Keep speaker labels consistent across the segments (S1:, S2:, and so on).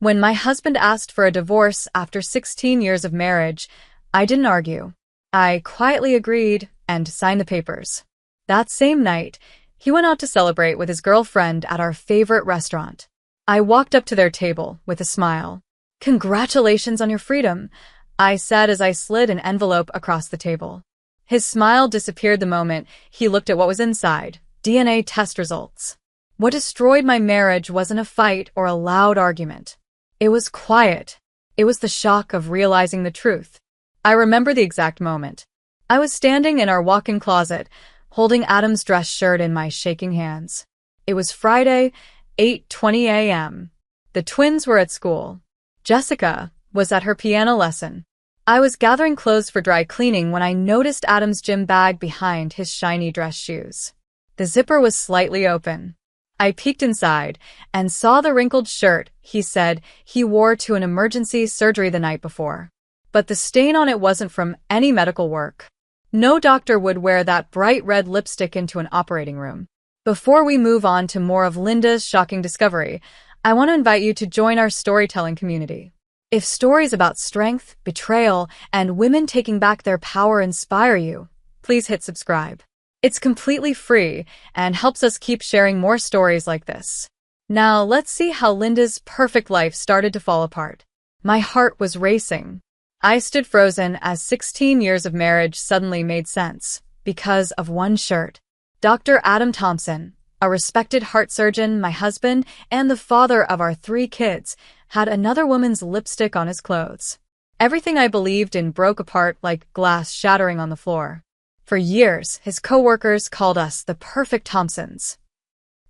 S1: When my husband asked for a divorce after 16 years of marriage, I didn't argue. I quietly agreed and signed the papers. That same night, he went out to celebrate with his girlfriend at our favorite restaurant. I walked up to their table with a smile. "Congratulations on your freedom," I said as I slid an envelope across the table. His smile disappeared the moment he looked at what was inside: DNA test results. What destroyed my marriage wasn't a fight or a loud argument. It was quiet. It was the shock of realizing the truth. I remember the exact moment. I was standing in our walk-in closet, holding Adam's dress shirt in my shaking hands. It was Friday, 8:20 a.m. The twins were at school. Jessica was at her piano lesson. I was gathering clothes for dry cleaning when I noticed Adam's gym bag behind his shiny dress shoes. The zipper was slightly open. I peeked inside and saw the wrinkled shirt he said he wore to an emergency surgery the night before. But the stain on it wasn't from any medical work. No doctor would wear that bright red lipstick into an operating room. Before we move on to more of Linda's shocking discovery, I want to invite you to join our storytelling community. If stories about strength, betrayal, and women taking back their power inspire you, please hit subscribe. It's completely free and helps us keep sharing more stories like this. Now, let's see how Linda's perfect life started to fall apart. My heart was racing. I stood frozen as 16 years of marriage suddenly made sense because of one shirt. Dr. Adam Thompson, a respected heart surgeon, my husband, and the father of our 3 kids, had another woman's lipstick on his clothes. Everything I believed in broke apart like glass shattering on the floor. For years, his co-workers called us the perfect Thompsons.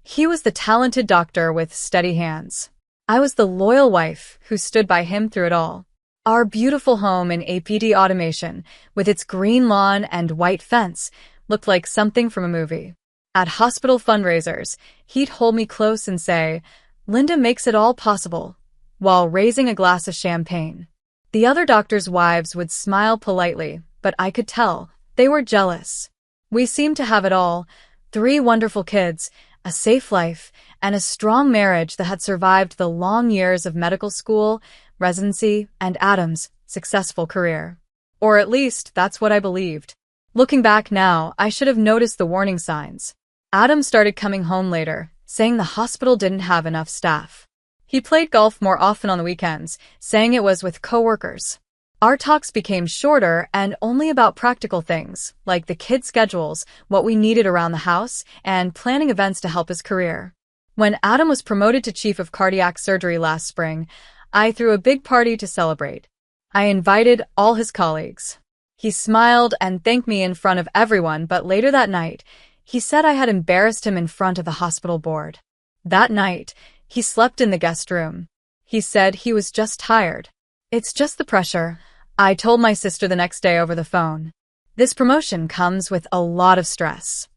S1: He was the talented doctor with steady hands. I was the loyal wife who stood by him through it all. Our beautiful home in APD automation, with its green lawn and white fence, looked like something from a movie. At hospital fundraisers, he'd hold me close and say, "Linda makes it all possible," while raising a glass of champagne. The other doctors' wives would smile politely, but I could tell they were jealous. We seemed to have it all: 3 wonderful kids, a safe life, and a strong marriage that had survived the long years of medical school, residency, and Adam's successful career. Or at least, that's what I believed. Looking back now, I should have noticed the warning signs. Adam started coming home later, saying the hospital didn't have enough staff. He played golf more often on the weekends, saying it was with coworkers. Our talks became shorter and only about practical things, like the kids' schedules, what we needed around the house, and planning events to help his career. When Adam was promoted to chief of cardiac surgery last spring, I threw a big party to celebrate. I invited all his colleagues. He smiled and thanked me in front of everyone, but later that night, he said I had embarrassed him in front of the hospital board. That night, he slept in the guest room. He said he was just tired. "It's just the pressure," I told my sister the next day over the phone. "This promotion comes with a lot of stress.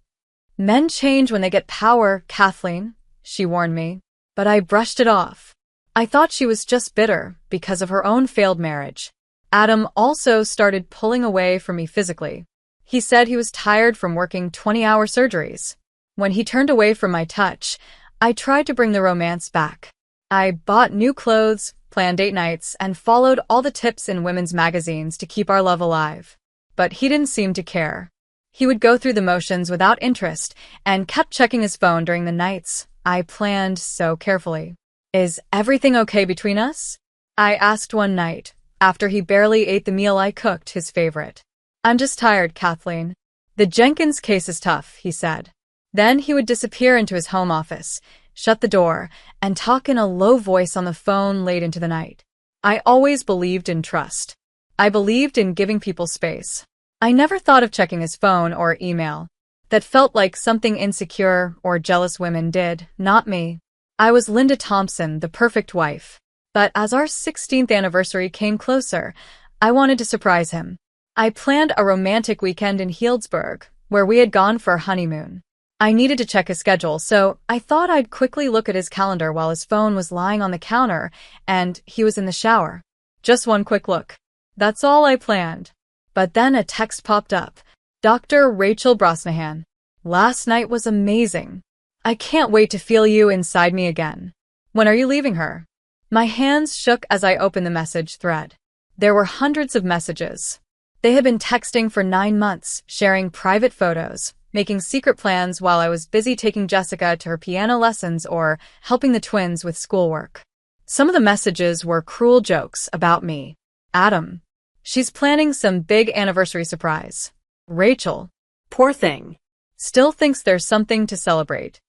S1: Men change when they get power, Kathleen," she warned me. But I brushed it off. I thought she was just bitter because of her own failed marriage. Adam also started pulling away from me physically. He said he was tired from working 20-hour surgeries. When he turned away from my touch, I tried to bring the romance back. I bought new clothes, planned date nights, and followed all the tips in women's magazines to keep our love alive. But he didn't seem to care. He would go through the motions without interest and kept checking his phone during the nights I planned so carefully. "Is everything okay between us?" I asked one night, after he barely ate the meal I cooked, his favorite. "I'm just tired, Kathleen. The Jenkins case is tough," he said. Then he would disappear into his home office, shut the door, and talk in a low voice on the phone late into the night. I always believed in trust. I believed in giving people space. I never thought of checking his phone or email. That felt like something insecure or jealous women did, not me. I was Linda Thompson, the perfect wife. But as our 16th anniversary came closer, I wanted to surprise him. I planned a romantic weekend in Healdsburg, where we had gone for a honeymoon. I needed to check his schedule, so I thought I'd quickly look at his calendar while his phone was lying on the counter and he was in the shower. Just one quick look. That's all I planned. But then a text popped up. "Dr. Rachel Brosnahan. Last night was amazing. I can't wait to feel you inside me again. When are you leaving her?" My hands shook as I opened the message thread. There were hundreds of messages. They had been texting for 9 months, sharing private photos, making secret plans while I was busy taking Jessica to her piano lessons or helping the twins with schoolwork. Some of the messages were cruel jokes about me. Adam. She's planning some big anniversary surprise. Rachel.
S2: Poor thing.
S1: Still thinks there's something to celebrate.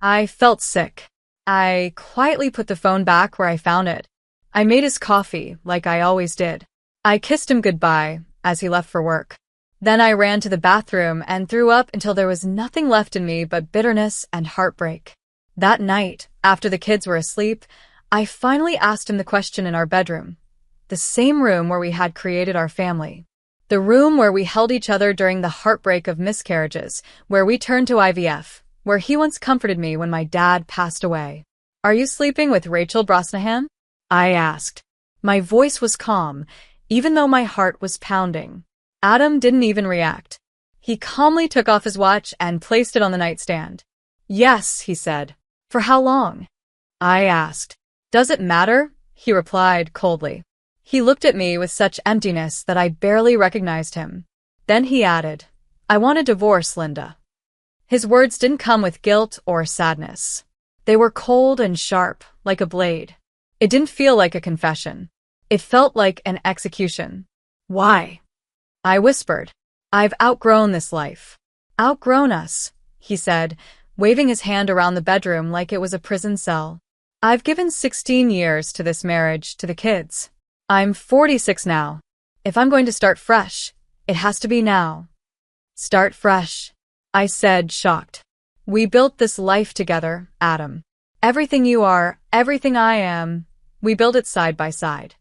S1: I felt sick. I quietly put the phone back where I found it. I made his coffee, like I always did. I kissed him goodbye as he left for work. Then I ran to the bathroom and threw up until there was nothing left in me but bitterness and heartbreak. That night, after the kids were asleep, I finally asked him the question in our bedroom. The same room where we had created our family. The room where we held each other during the heartbreak of miscarriages, where we turned to IVF, where he once comforted me when my dad passed away. Are you sleeping with Rachel Brosnahan? I asked. My voice was calm, even though my heart was pounding. Adam didn't even react. He calmly took off his watch and placed it on the nightstand. Yes, he said. For how long? I asked. Does it matter? He replied coldly. He looked at me with such emptiness that I barely recognized him. Then he added, I want a divorce, Linda. His words didn't come with guilt or sadness. They were cold and sharp, like a blade. It didn't feel like a confession. It felt like an execution. Why? I whispered. I've outgrown this life. Outgrown us, he said, waving his hand around the bedroom like it was a prison cell. I've given 16 years to this marriage, to the kids. I'm 46 now. If I'm going to start fresh, it has to be now. Start fresh, I said, shocked. We built this life together, Adam. Everything you are, everything I am, we built it side by side.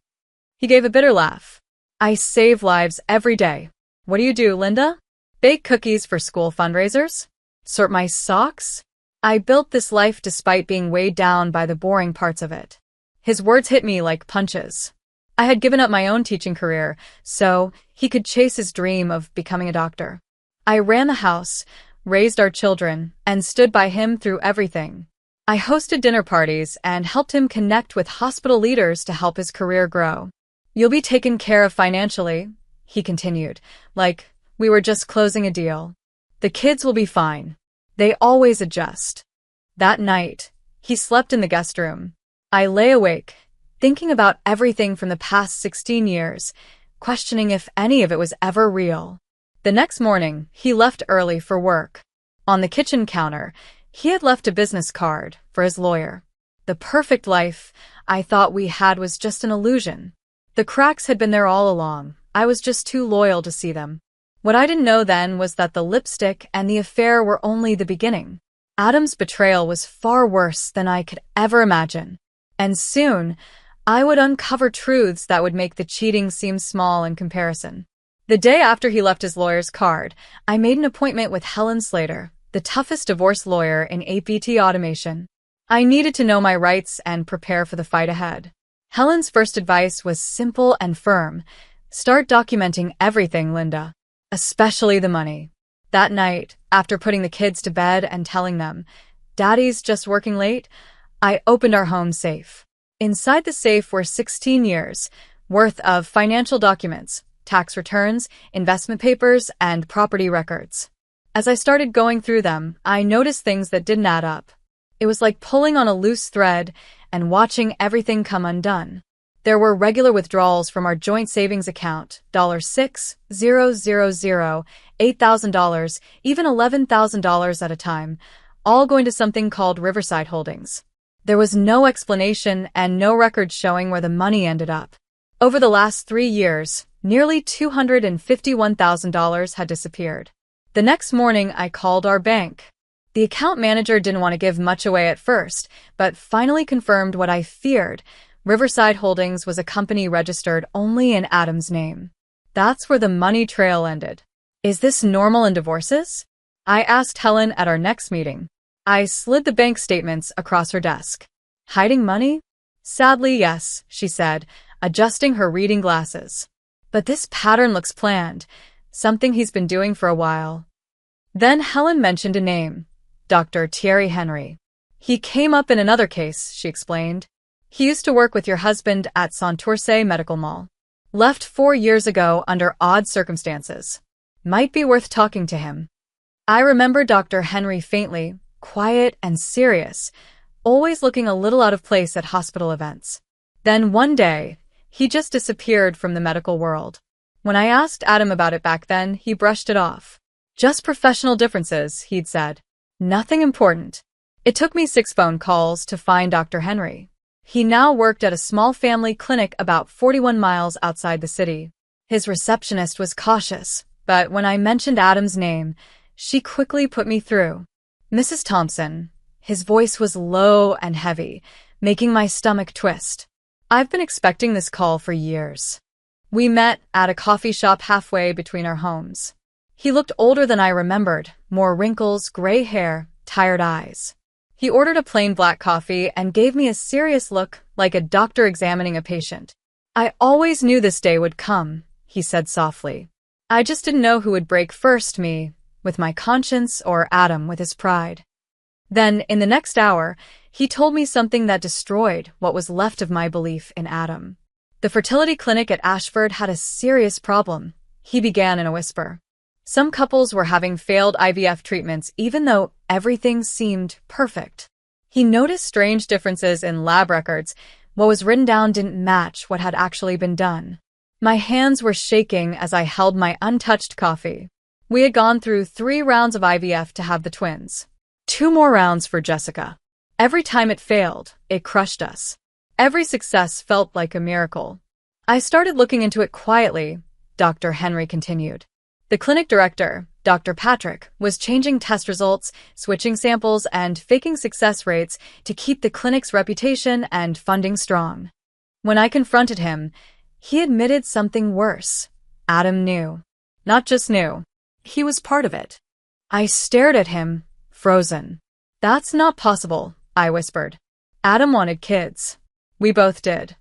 S1: He gave a bitter laugh. I save lives every day. What do you do, Linda? Bake cookies for school fundraisers? Sort my socks? I built this life despite being weighed down by the boring parts of it. His words hit me like punches. I had given up my own teaching career, so he could chase his dream of becoming a doctor. I ran the house, raised our children, and stood by him through everything. I hosted dinner parties and helped him connect with hospital leaders to help his career grow. You'll be taken care of financially, he continued, like we were just closing a deal. The kids will be fine. They always adjust. That night, he slept in the guest room. I lay awake, thinking about everything from the past 16 years, questioning if any of it was ever real. The next morning, he left early for work. On the kitchen counter, he had left a business card for his lawyer. The perfect life I thought we had was just an illusion. The cracks had been there all along. I was just too loyal to see them. What I didn't know then was that the lipstick and the affair were only the beginning. Adam's betrayal was far worse than I could ever imagine. And soon, I would uncover truths that would make the cheating seem small in comparison. The day after he left his lawyer's card, I made an appointment with Helen Slater, the toughest divorce lawyer in APT automation. I needed to know my rights and prepare for the fight ahead. Helen's first advice was simple and firm. Start documenting everything, Linda, especially the money. That night, after putting the kids to bed and telling them, Daddy's just working late, I opened our home safe. Inside the safe were 16 years worth of financial documents, tax returns, investment papers, and property records. As I started going through them, I noticed things that didn't add up. It was like pulling on a loose thread and watching everything come undone. There were regular withdrawals from our joint savings account, $6,000, $8,000, even $11,000 at a time, all going to something called Riverside Holdings. There was no explanation and no record showing where the money ended up. Over the last 3 years, nearly $251,000 had disappeared. The next morning, I called our bank. The account manager didn't want to give much away at first, but finally confirmed what I feared. Riverside Holdings was a company registered only in Adam's name. That's where the money trail ended. Is this normal in divorces? I asked Helen at our next meeting. I slid the bank statements across her desk. Hiding money? Sadly, yes, she said, adjusting her reading glasses. But this pattern looks planned, something he's been doing for a while. Then Helen mentioned a name, Dr. Thierry Henry. He came up in another case, she explained. He used to work with your husband at Santurce Medical Mall. Left 4 years ago under odd circumstances. Might be worth talking to him. I remember Dr. Henry faintly, quiet and serious, always looking a little out of place at hospital events. Then one day, he just disappeared from the medical world. When I asked Adam about it back then, he brushed it off. Just professional differences, he'd said. Nothing important. It took me 6 phone calls to find Dr. Henry. He now worked at a small family clinic about 41 miles outside the city. His receptionist was cautious, but when I mentioned Adam's name, she quickly put me through. Mrs. Thompson. His voice was low and heavy, making my stomach twist. I've been expecting this call for years. We met at a coffee shop halfway between our homes. He looked older than I remembered, more wrinkles, gray hair, tired eyes. He ordered a plain black coffee and gave me a serious look, like a doctor examining a patient. I always knew this day would come, he said softly. I just didn't know who would break first, me, with my conscience, or Adam with his pride. Then, in the next hour, he told me something that destroyed what was left of my belief in Adam. The fertility clinic at Ashford had a serious problem, he began in a whisper. Some couples were having failed IVF treatments even though everything seemed perfect. He noticed strange differences in lab records. What was written down didn't match what had actually been done. My hands were shaking as I held my untouched coffee. We had gone through 3 rounds of IVF to have the twins. 2 more rounds for Jessica. Every time it failed, it crushed us. Every success felt like a miracle. I started looking into it quietly, Dr. Henry continued. The clinic director, Dr. Patrick, was changing test results, switching samples, and faking success rates to keep the clinic's reputation and funding strong. When I confronted him, he admitted something worse. Adam knew. Not just knew. He was part of it. I stared at him, frozen. That's not possible, I whispered. Adam wanted kids. We both did.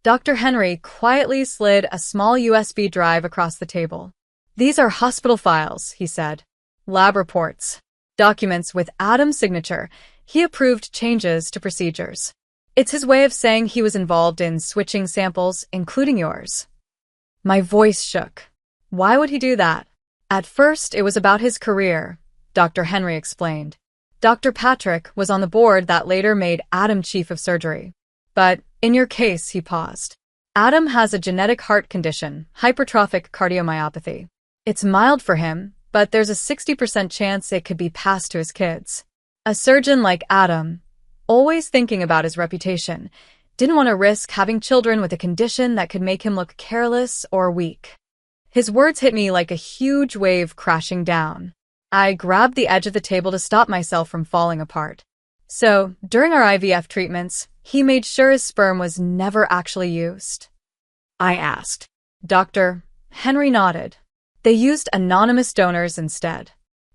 S1: Dr. Henry quietly slid a small USB drive across the table. These are hospital files, he said. Lab reports. Documents with Adam's signature. He approved changes to procedures. It's his way of saying he was involved in switching samples, including yours. My voice shook. Why would he do that? At first, it was about his career, Dr. Henry explained. Dr. Patrick was on the board that later made Adam chief of surgery. But in your case, he paused. Adam has a genetic heart condition, hypertrophic cardiomyopathy. It's mild for him, but there's a 60% chance it could be passed to his kids. A surgeon like Adam, always thinking about his reputation, didn't want to risk having children with a condition that could make him look careless or weak. His words hit me like a huge wave crashing down. I grabbed the edge of the table to stop myself from falling apart. So, during our IVF treatments, he made sure his sperm was never actually used. I asked. Dr. Henry nodded. They used anonymous donors instead.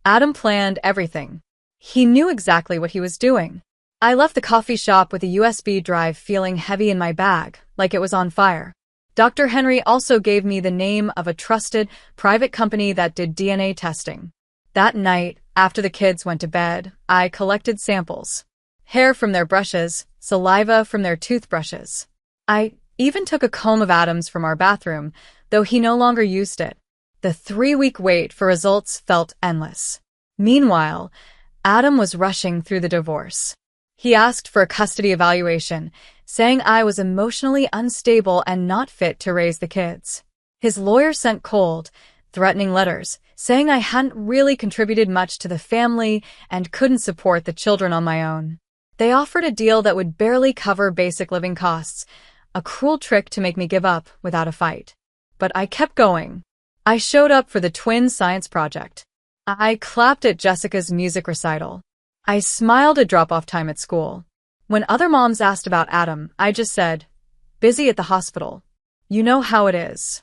S1: Adam planned everything. He knew exactly what he was doing. I left the coffee shop with a USB drive feeling heavy in my bag, like it was on fire. Dr. Henry also gave me the name of a trusted, private company that did DNA testing. That night, after the kids went to bed, I collected samples. Hair from their brushes, saliva from their toothbrushes. I even took a comb of Adam's from our bathroom, though he no longer used it. The 3-week wait for results felt endless. Meanwhile, Adam was rushing through the divorce. He asked for a custody evaluation, saying I was emotionally unstable and not fit to raise the kids. His lawyer sent cold, threatening letters, saying I hadn't really contributed much to the family and couldn't support the children on my own. They offered a deal that would barely cover basic living costs, a cruel trick to make me give up without a fight. But I kept going. I showed up for the twin science project. I clapped at Jessica's music recital. I smiled at drop-off time at school. When other moms asked about Adam, I just said, busy at the hospital. You know how it is.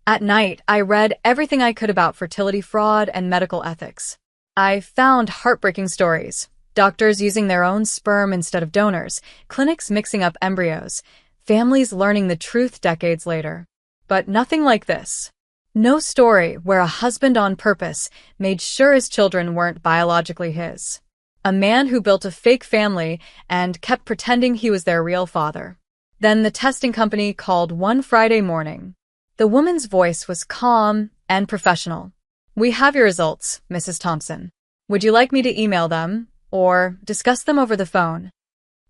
S1: At night, I read everything I could about fertility fraud and medical ethics. I found heartbreaking stories. Doctors using their own sperm instead of donors, clinics mixing up embryos, families learning the truth decades later. But nothing like this. No story where a husband on purpose made sure his children weren't biologically his. A man who built a fake family and kept pretending he was their real father. Then the testing company called one Friday morning. The woman's voice was calm and professional. "We have your results, Mrs. Thompson. Would you like me to email them or discuss them over the phone?"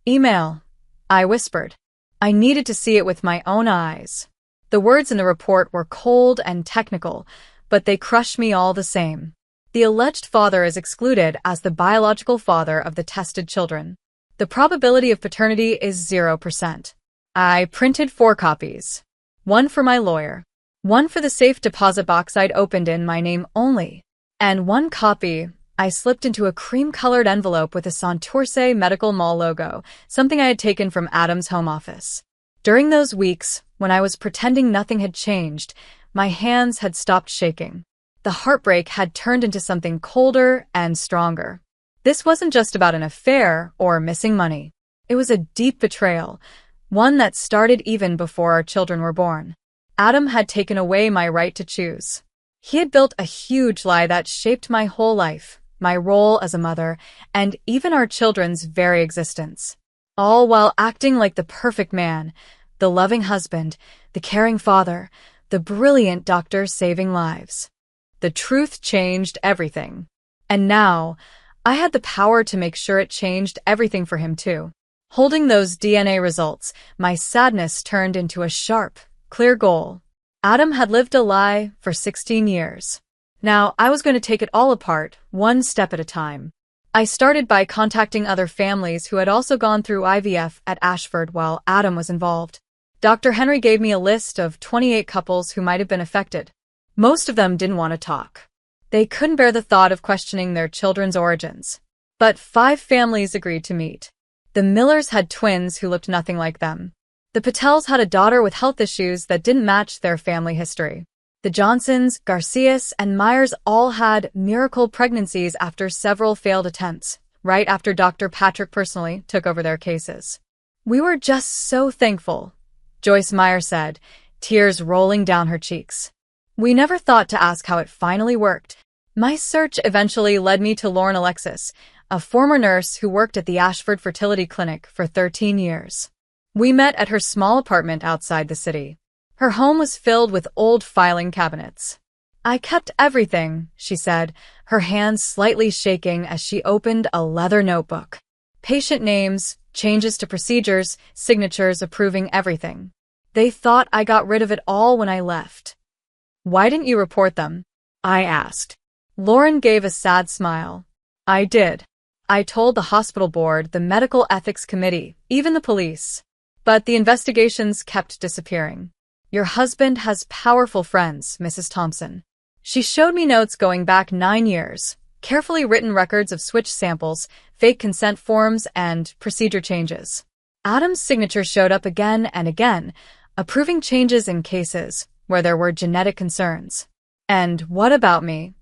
S1: "Email," I whispered. I needed to see it with my own eyes. The words in the report were cold and technical, but they crushed me all the same. The alleged father is excluded as the biological father of the tested children. The probability of paternity is 0%. I printed 4 copies. One for my lawyer. One for the safe deposit box I'd opened in my name only. And one copy I slipped into a cream-colored envelope with a Santurce Medical Mall logo, something I had taken from Adam's home office. During those weeks, when I was pretending nothing had changed, my hands had stopped shaking. The heartbreak had turned into something colder and stronger. This wasn't just about an affair or missing money. It was a deep betrayal, one that started even before our children were born. Adam had taken away my right to choose. He had built a huge lie that shaped my whole life, my role as a mother, and even our children's very existence. All while acting like the perfect man, the loving husband, the caring father, the brilliant doctor saving lives. The truth changed everything. And now, I had the power to make sure it changed everything for him too. Holding those DNA results, my sadness turned into a sharp, clear goal. Adam had lived a lie for 16 years. Now, I was going to take it all apart, one step at a time. I started by contacting other families who had also gone through IVF at Ashford while Adam was involved. Dr. Henry gave me a list of 28 couples who might have been affected. Most of them didn't want to talk. They couldn't bear the thought of questioning their children's origins. But 5 families agreed to meet. The Millers had twins who looked nothing like them. The Patels had a daughter with health issues that didn't match their family history. The Johnsons, Garcias, and Myers all had miracle pregnancies after several failed attempts, right after Dr. Patrick personally took over their cases. "We were just so thankful," Joyce Meyer said, tears rolling down her cheeks. "We never thought to ask how it finally worked." My search eventually led me to Lauren Alexis, a former nurse who worked at the Ashford Fertility Clinic for 13 years. We met at her small apartment outside the city. Her home was filled with old filing cabinets. "I kept everything," she said, her hands slightly shaking as she opened a leather notebook. Patient names, changes to procedures, signatures approving everything. They thought I got rid of it all when I left. "Why didn't you report them?" I asked. Lauren gave a sad smile. "I did. I told the hospital board, the medical ethics committee, even the police. But the investigations kept disappearing. Your husband has powerful friends, Mrs. Thompson." She showed me notes going back 9 years, carefully written records of switch samples, fake consent forms, and procedure changes. Adam's signature showed up again and again, approving changes in cases where there were genetic concerns. "And what about me?"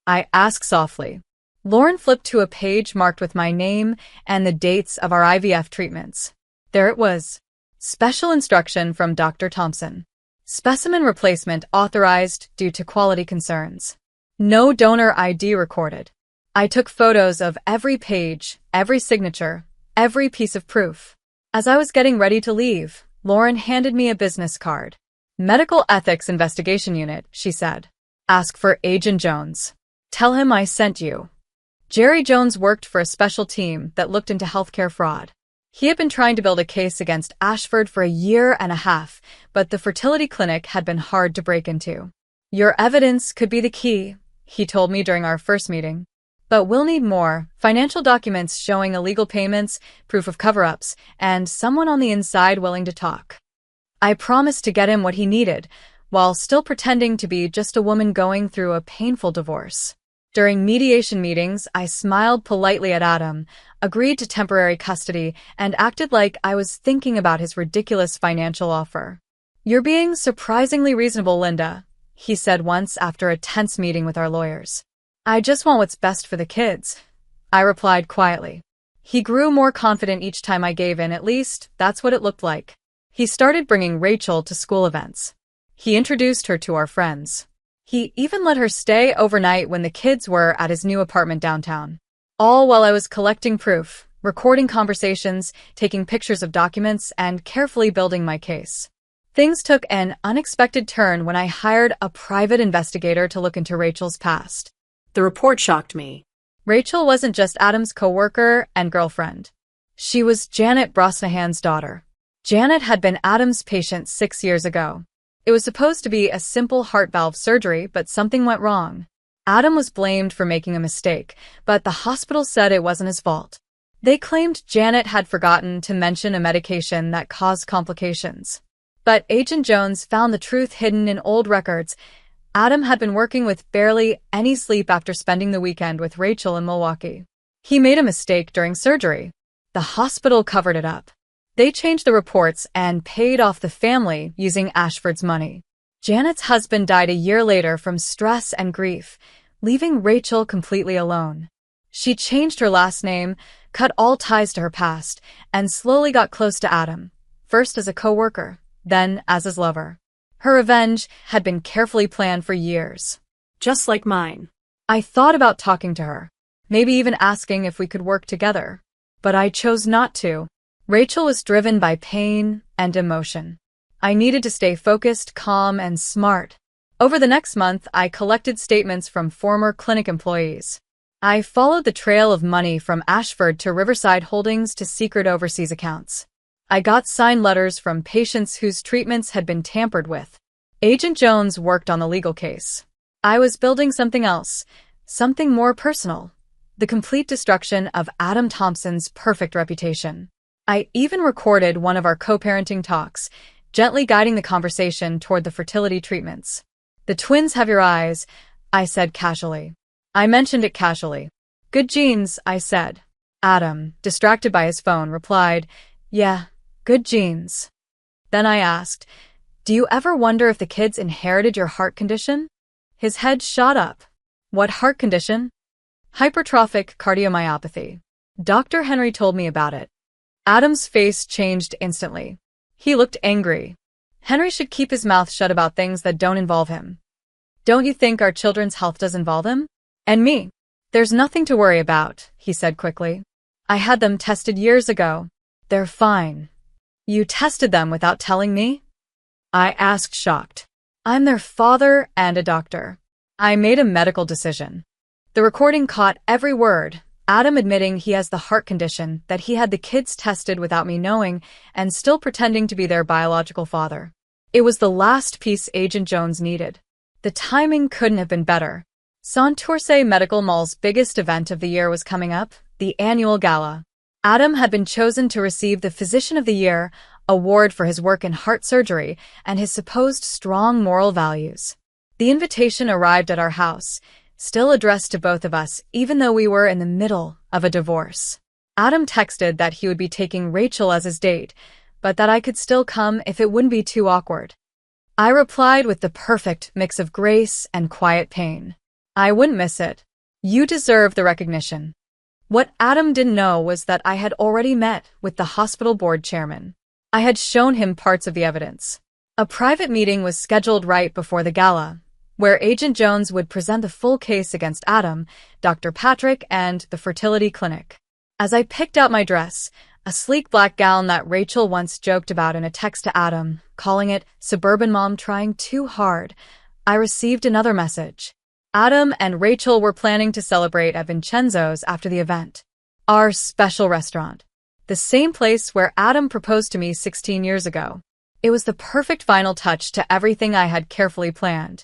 S1: I asked softly. Lauren flipped to a page marked with my name and the dates of our IVF treatments. There it was. Special instruction from Dr. Thompson. Specimen replacement authorized due to quality concerns. No donor ID recorded. I took photos of every page, every signature, every piece of proof. As I was getting ready to leave, Lauren handed me a business card. "Medical Ethics Investigation Unit," she said. "Ask for Agent Jones. Tell him I sent you." Jerry Jones worked for a special team that looked into healthcare fraud. He had been trying to build a case against Ashford for a year and a half, but the fertility clinic had been hard to break into. "Your evidence could be the key," he told me during our first meeting. "But we'll need more, financial documents showing illegal payments, proof of cover-ups, and someone on the inside willing to talk." I promised to get him what he needed, while still pretending to be just a woman going through a painful divorce. During mediation meetings, I smiled politely at Adam, agreed to temporary custody, and acted like I was thinking about his ridiculous financial offer. "You're being surprisingly reasonable, Linda," he said once after a tense meeting with our lawyers. "I just want what's best for the kids," I replied quietly. He grew more confident each time I gave in, at least that's what it looked like. He started bringing Rachel to school events. He introduced her to our friends. He even let her stay overnight when the kids were at his new apartment downtown. All while I was collecting proof, recording conversations, taking pictures of documents, and carefully building my case. Things took an unexpected turn when I hired a private investigator to look into Rachel's past.
S2: The report shocked me.
S1: Rachel wasn't just Adam's coworker and girlfriend. She was Janet Brosnahan's daughter. Janet had been Adam's patient 6 years ago. It was supposed to be a simple heart valve surgery, but something went wrong. Adam was blamed for making a mistake, but the hospital said it wasn't his fault. They claimed Janet had forgotten to mention a medication that caused complications. But Agent Jones found the truth hidden in old records. Adam had been working with barely any sleep after spending the weekend with Rachel in Milwaukee. He made a mistake during surgery. The hospital covered it up. They changed the reports and paid off the family using Ashford's money. Janet's husband died a year later from stress and grief, leaving Rachel completely alone. She changed her last name, cut all ties to her past, and slowly got close to Adam, first as a coworker, then as his lover. Her revenge had been carefully planned for years.
S2: Just like mine.
S1: I thought about talking to her, maybe even asking if we could work together. But I chose not to. Rachel was driven by pain and emotion. I needed to stay focused, calm, and smart. Over the next month, I collected statements from former clinic employees. I followed the trail of money from Ashford to Riverside Holdings to secret overseas accounts. I got signed letters from patients whose treatments had been tampered with. Agent Jones worked on the legal case. I was building something else, something more personal. The complete destruction of Adam Thompson's perfect reputation. I even recorded one of our co-parenting talks, gently guiding the conversation toward the fertility treatments. "The twins have your eyes," I said casually. I mentioned it casually. "Good genes," I said. Adam, distracted by his phone, replied, "Yeah, good genes." Then I asked, "Do you ever wonder if the kids inherited your heart condition?" His head shot up. "What heart condition?" "Hypertrophic cardiomyopathy. Dr. Henry told me about it." Adam's face changed instantly. He looked angry. "Henry should keep his mouth shut about things that don't involve him. Don't you think our children's health does involve him? And me? There's nothing to worry about," he said quickly. "I had them tested years ago. They're fine." "You tested them without telling me?" I asked, shocked. "I'm their father and a doctor. I made a medical decision." The recording caught every word. Adam admitting he has the heart condition, that he had the kids tested without me knowing, and still pretending to be their biological father. It was the last piece Agent Jones needed. The timing couldn't have been better. Santurce Medical Mall's biggest event of the year was coming up, the annual gala. Adam had been chosen to receive the Physician of the Year award for his work in heart surgery and his supposed strong moral values. The invitation arrived at our house, still addressed to both of us, even though we were in the middle of a divorce. Adam texted that he would be taking Rachel as his date, but that I could still come if it wouldn't be too awkward. I replied with the perfect mix of grace and quiet pain. I wouldn't miss it. You deserve the recognition. What Adam didn't know was that I had already met with the hospital board chairman. I had shown him parts of the evidence. A private meeting was scheduled right before the gala, where Agent Jones would present the full case against Adam, Dr. Patrick, and the fertility clinic. As I picked out my dress, a sleek black gown that Rachel once joked about in a text to Adam, calling it "suburban mom trying too hard," I received another message. Adam and Rachel were planning to celebrate at Vincenzo's after the event. Our special restaurant. The same place where Adam proposed to me 16 years ago. It was the perfect final touch to everything I had carefully planned.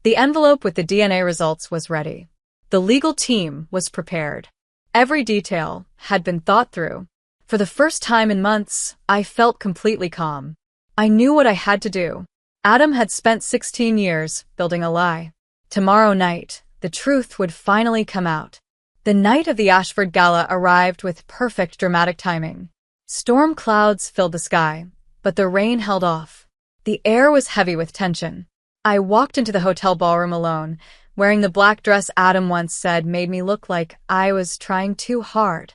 S1: The envelope with the DNA results was ready. The legal team was prepared. Every detail had been thought through. For the first time in months, I felt completely calm. I knew what I had to do. Adam had spent 16 years building a lie. Tomorrow night, the truth would finally come out. The night of the Ashford Gala arrived with perfect dramatic timing. Storm clouds filled the sky, but the rain held off. The air was heavy with tension. I walked into the hotel ballroom alone, wearing the black dress Adam once said made me look like I was trying too hard.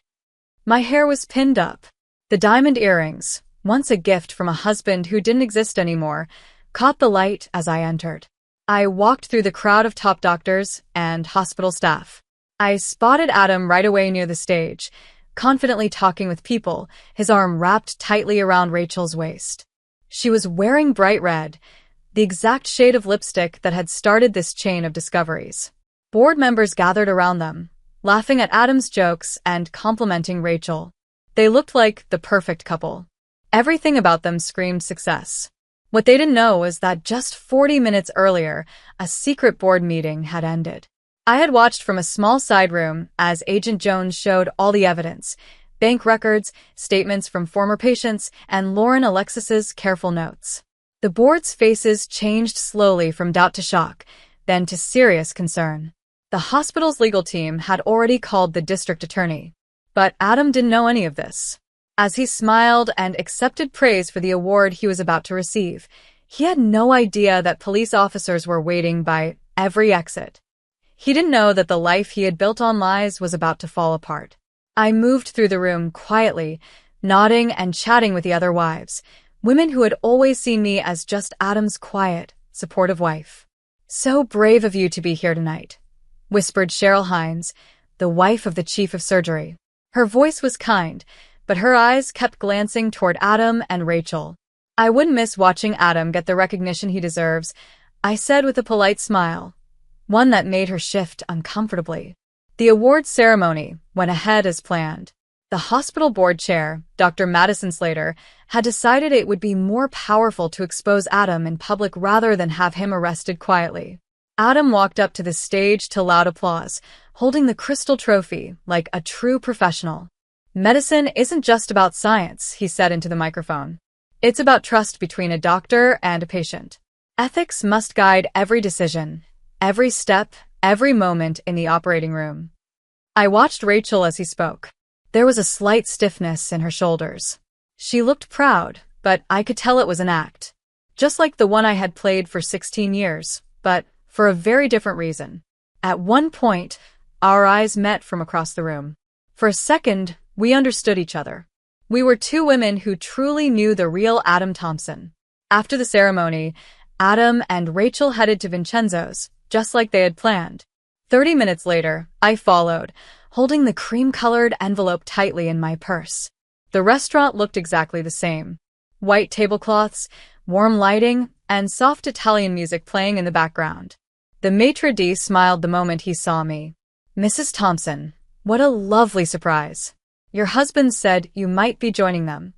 S1: My hair was pinned up. The diamond earrings, once a gift from a husband who didn't exist anymore, caught the light as I entered. I walked through the crowd of top doctors and hospital staff. I spotted Adam right away near the stage, confidently talking with people, his arm wrapped tightly around Rachel's waist. She was wearing bright red, the exact shade of lipstick that had started this chain of discoveries. Board members gathered around them, laughing at Adam's jokes and complimenting Rachel. They looked like the perfect couple. Everything about them screamed success. What they didn't know was that just 40 minutes earlier, a secret board meeting had ended. I had watched from a small side room as Agent Jones showed all the evidence, bank records, statements from former patients, and Lauren Alexis's careful notes. The board's faces changed slowly from doubt to shock, then to serious concern. The hospital's legal team had already called the district attorney. But Adam didn't know any of this. As he smiled and accepted praise for the award he was about to receive, he had no idea that police officers were waiting by every exit. He didn't know that the life he had built on lies was about to fall apart. I moved through the room quietly, nodding and chatting with the other wives, women who had always seen me as just Adam's quiet, supportive wife. "So brave of you to be here tonight," whispered Cheryl Hines, the wife of the chief of surgery. Her voice was kind, but her eyes kept glancing toward Adam and Rachel. "I wouldn't miss watching Adam get the recognition he deserves," I said with a polite smile, one that made her shift uncomfortably. The awards ceremony went ahead as planned. The hospital board chair, Dr. Madison Slater, had decided it would be more powerful to expose Adam in public rather than have him arrested quietly. Adam walked up to the stage to loud applause, holding the crystal trophy like a true professional. "Medicine isn't just about science," he said into the microphone. "It's about trust between a doctor and a patient. Ethics must guide every decision, every step, every moment in the operating room." I watched Rachel as he spoke. There was a slight stiffness in her shoulders. She looked proud, but I could tell it was an act. Just like the one I had played for 16 years, but for a very different reason. At one point, our eyes met from across the room. For a second, we understood each other. We were two women who truly knew the real Adam Thompson. After the ceremony, Adam and Rachel headed to Vincenzo's, just like they had planned. 30 minutes later, I followed, holding the cream-colored envelope tightly in my purse. The restaurant looked exactly the same. White tablecloths, warm lighting, and soft Italian music playing in the background. The maitre d' smiled the moment he saw me. "Mrs. Thompson, what a lovely surprise. Your husband said you might be joining them."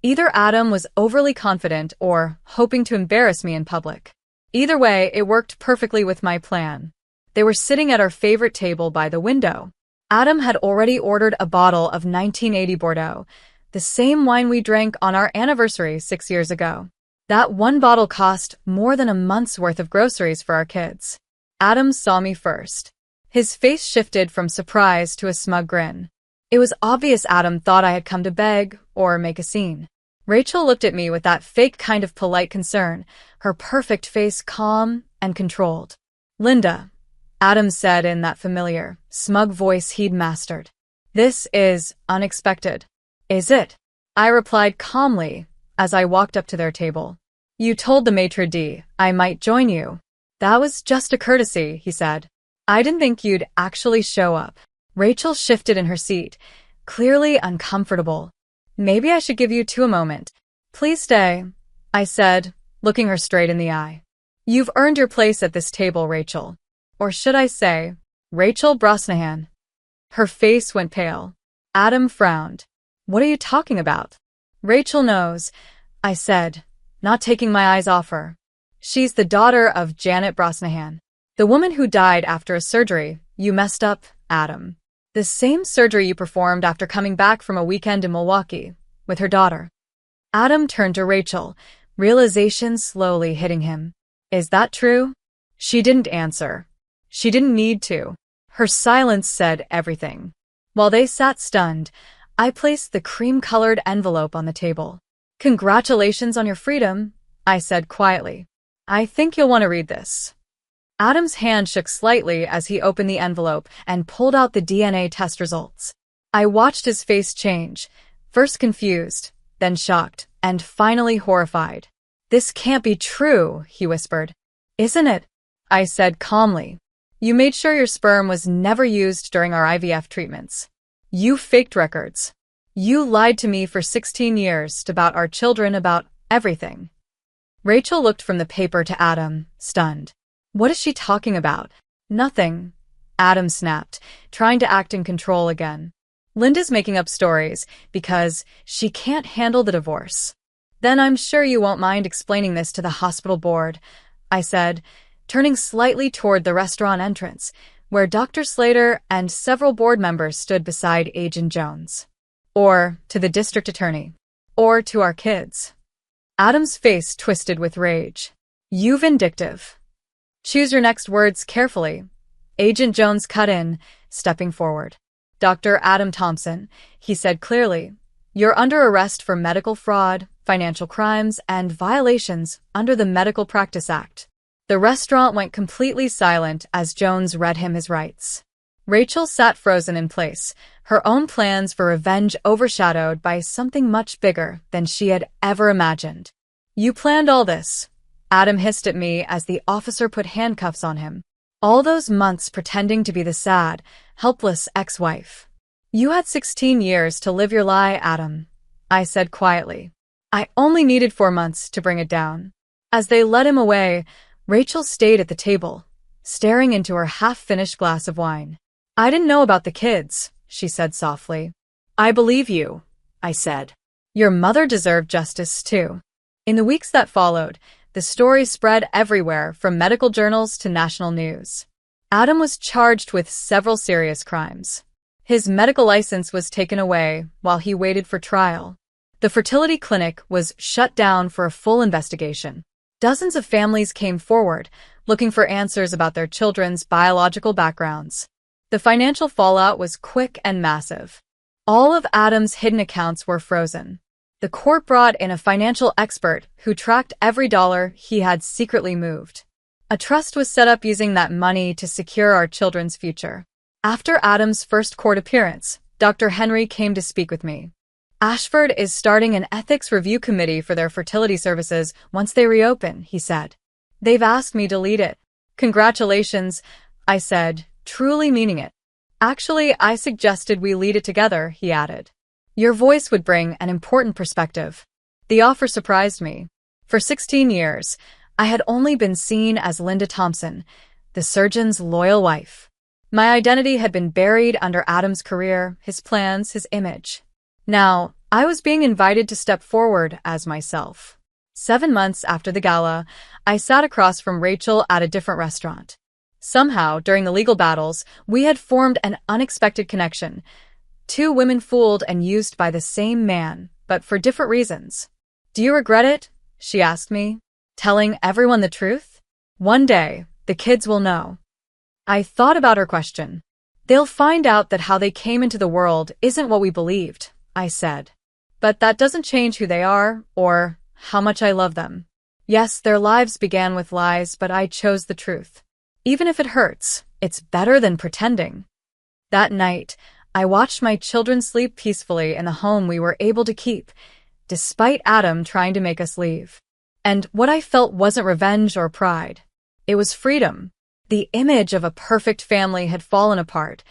S1: Either Adam was overly confident or hoping to embarrass me in public. Either way, it worked perfectly with my plan. They were sitting at our favorite table by the window. Adam had already ordered a bottle of 1980 Bordeaux, the same wine we drank on our anniversary 6 years ago. That one bottle cost more than a month's worth of groceries for our kids. Adam saw me first. His face shifted from surprise to a smug grin. It was obvious Adam thought I had come to beg or make a scene. Rachel looked at me with that fake kind of polite concern, her perfect face calm and controlled. "Linda," Adam said in that familiar, smug voice he'd mastered. "This is unexpected." "Is it?" I replied calmly as I walked up to their table. "You told the maitre d' I might join you." "That was just a courtesy," he said. "I didn't think you'd actually show up." Rachel shifted in her seat, clearly uncomfortable. "Maybe I should give you two a moment." "Please stay," I said, looking her straight in the eye. "You've earned your place at this table, Rachel. Or should I say, Rachel Brosnahan." Her face went pale. Adam frowned. "What are you talking about?" "Rachel knows," I said, not taking my eyes off her. "She's the daughter of Janet Brosnahan, the woman who died after a surgery you messed up, Adam. The same surgery you performed after coming back from a weekend in Milwaukee with her daughter." Adam turned to Rachel, realization slowly hitting him. "Is that true?" She didn't answer. She didn't need to. Her silence said everything. While they sat stunned, I placed the cream-colored envelope on the table. "Congratulations on your freedom," I said quietly. "I think you'll want to read this." Adam's hand shook slightly as he opened the envelope and pulled out the DNA test results. I watched his face change, first confused, then shocked, and finally horrified. "This can't be true," he whispered. "Isn't it?" I said calmly. You made sure your sperm was never used during our IVF treatments. You faked records. You lied to me for 16 years about our children, about everything. Rachel looked from the paper to Adam, stunned. What is she talking about? Nothing. Adam snapped, trying to act in control again. Linda's making up stories because she can't handle the divorce. Then I'm sure you won't mind explaining this to the hospital board, I said, turning slightly toward the restaurant entrance, where Dr. Slater and several board members stood beside Agent Jones. Or to the district attorney. Or to our kids. Adam's face twisted with rage. You vindictive. Choose your next words carefully. Agent Jones cut in, stepping forward. Dr. Adam Thompson, he said clearly, you're under arrest for medical fraud, financial crimes, and violations under the Medical Practice Act. The restaurant went completely silent as Jones read him his rights. Rachel sat frozen in place, her own plans for revenge overshadowed by something much bigger than she had ever imagined. You planned all this, Adam hissed at me as the officer put handcuffs on him. All those months pretending to be the sad, helpless ex-wife. You had 16 years to live your lie, Adam, I said quietly. I only needed 4 months to bring it down. As they led him away, Rachel stayed at the table, staring into her half-finished glass of wine. I didn't know about the kids, she said softly.
S2: I believe you, I said.
S1: Your mother deserved justice, too. In the weeks that followed, the story spread everywhere from medical journals to national news. Adam was charged with several serious crimes. His medical license was taken away while he waited for trial. The fertility clinic was shut down for a full investigation. Dozens of families came forward, looking for answers about their children's biological backgrounds. The financial fallout was quick and massive. All of Adam's hidden accounts were frozen. The court brought in a financial expert who tracked every dollar he had secretly moved. A trust was set up using that money to secure our children's future. After Adam's first court appearance, Dr. Henry came to speak with me. Ashford is starting an ethics review committee for their fertility services once they reopen, he said. They've asked me to lead it. Congratulations, I said, truly meaning it. Actually, I suggested we lead it together, he added. Your voice would bring an important perspective. The offer surprised me. For 16 years, I had only been seen as Linda Thompson, the surgeon's loyal wife. My identity had been buried under Adam's career, his plans, his image. Now, I was being invited to step forward as myself. 7 months after the gala, I sat across from Rachel at a different restaurant. Somehow, during the legal battles, we had formed an unexpected connection. 2 women fooled and used by the same man, but for different reasons. Do you regret it? She asked me. Telling everyone the truth? One day, the kids will know. I thought about her question. They'll find out that how they came into the world isn't what we believed, I said. But that doesn't change who they are, or how much I love them. Yes, their lives began with lies, but I chose the truth. Even if it hurts, it's better than pretending. That night, I watched my children sleep peacefully in the home we were able to keep, despite Adam trying to make us leave. And what I felt wasn't revenge or pride. It was freedom. The image of a perfect family had fallen apart,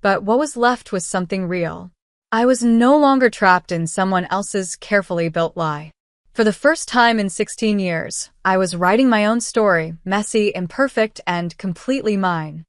S1: but what was left was something real. I was no longer trapped in someone else's carefully built lie. For the first time in 16 years, I was writing my own story, messy, imperfect, and completely mine.